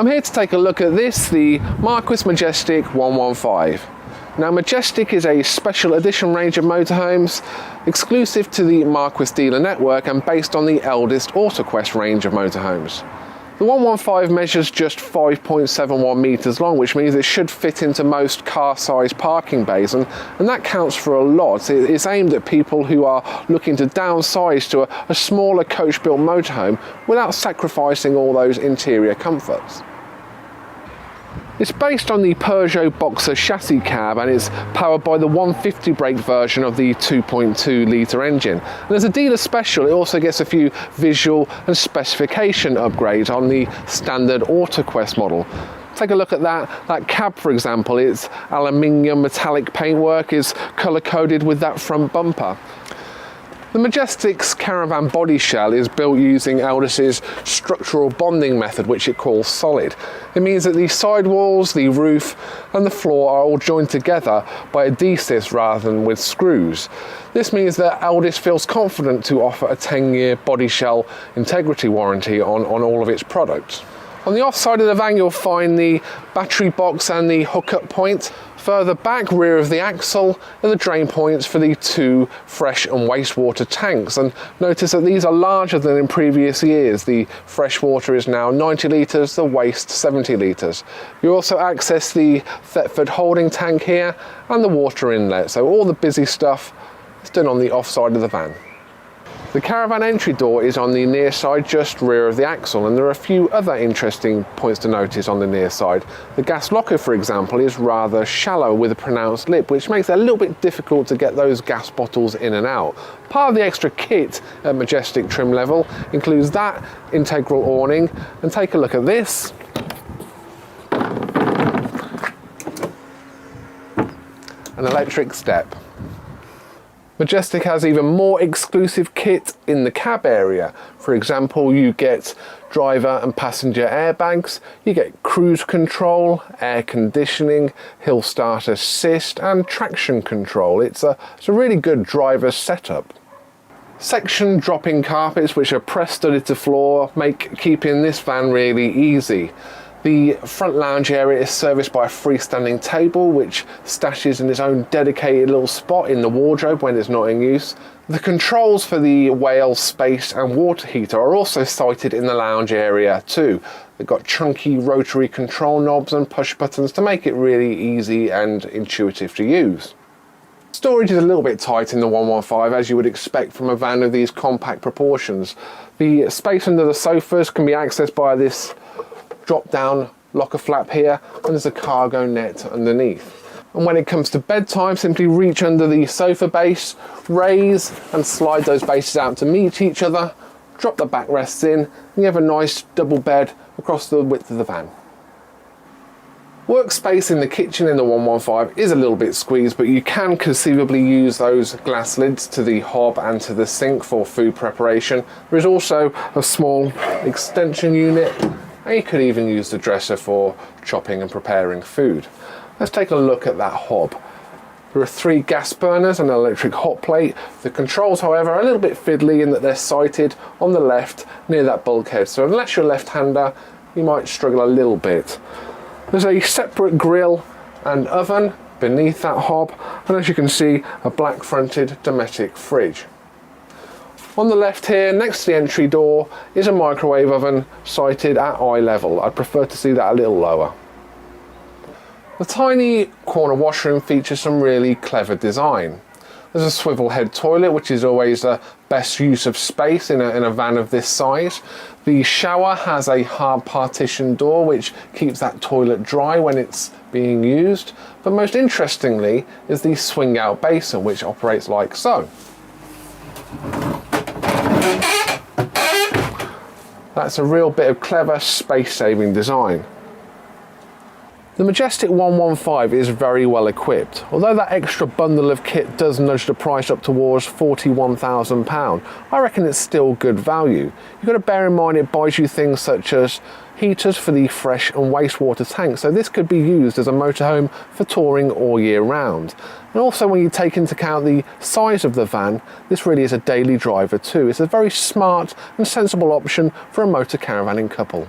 I'm here to take a look at this, the Marquis Majestic 115. Now Majestic is a special edition range of motorhomes exclusive to the Marquis dealer network and based on the eldest AutoQuest range of motorhomes. The 115 measures just 5.71 metres long, which means it should fit into most car-sized parking bays, and that counts for a lot. It's aimed at people who are looking to downsize to a smaller coach-built motorhome without sacrificing all those interior comforts. It's based on the Peugeot Boxer chassis cab and it's powered by the 150 brake version of the 2.2 litre engine. And as a dealer special, it also gets a few visual and specification upgrades on the standard AutoQuest model. Take a look at that cab, for example. Its aluminium metallic paintwork is colour coded with that front bumper. The Majestic's caravan body shell is built using Eldis's structural bonding method, which it calls solid. It means that the sidewalls, the roof and the floor are all joined together by adhesives rather than with screws. This means that Eldis feels confident to offer a 10-year body shell integrity warranty on all of its products. On the off side of the van you'll find the battery box and the hookup point. Further back, rear of the axle, are the drain points for the two fresh and wastewater tanks, and notice that these are larger than in previous years. The fresh water is now 90 litres, the waste 70 litres. You also access the Thetford holding tank here and the water inlet, so all the busy stuff is done on the off side of the van. The caravan entry door is on the near side, just rear of the axle, and there are a few other interesting points to notice on the near side. The gas locker, for example, is rather shallow with a pronounced lip, which makes it a little bit difficult to get those gas bottles in and out. Part of the extra kit at Majestic trim level includes that integral awning, and take a look at this. An electric step. Majestic has even more exclusive kit in the cab area. For example, you get driver and passenger airbags, you get cruise control, air conditioning, hill start assist and traction control. It's a really good driver setup. Section drop-in carpets, which are press-studded to floor, make keeping this van really easy. The front lounge area is serviced by a freestanding table which stashes in its own dedicated little spot in the wardrobe when it's not in use. The controls for the whale, space and water heater are also sited in the lounge area too. They've got chunky rotary control knobs and push buttons to make it really easy and intuitive to use. Storage is a little bit tight in the 115, as you would expect from a van of these compact proportions. The space under the sofas can be accessed by this drop down locker flap here, and there's a cargo net underneath. And when it comes to bedtime, simply reach under the sofa base, raise and slide those bases out to meet each other, drop the backrests in, and you have a nice double bed across the width of the van. Workspace in the kitchen in the 115 is a little bit squeezed, but you can conceivably use those glass lids to the hob and to the sink for food preparation. There is also a small extension unit, and you could even use the dresser for chopping and preparing food. Let's take a look at that hob. There are 3 gas burners and an electric hot plate. The controls, however, are a little bit fiddly in that they're sited on the left near that bulkhead, so unless you're a left-hander you might struggle a little bit. There's a separate grill and oven beneath that hob, and as you can see, a black fronted Dometic fridge. On the left here, next to the entry door, is a microwave oven sited at eye level. I'd prefer to see that a little lower. The tiny corner washroom features some really clever design. There's a swivel head toilet, which is always the best use of space in a van of this size. The shower has a hard partition door which keeps that toilet dry when it's being used. But most interestingly is the swing out basin, which operates like so. That's a real bit of clever space-saving design. The Majestic 115 is very well equipped. Although that extra bundle of kit does nudge the price up towards £41,000, I reckon it's still good value. You've got to bear in mind it buys you things such as heaters for the fresh and wastewater tanks, so this could be used as a motorhome for touring all year round. And also when you take into account the size of the van, this really is a daily driver too. It's a very smart and sensible option for a motor caravanning couple.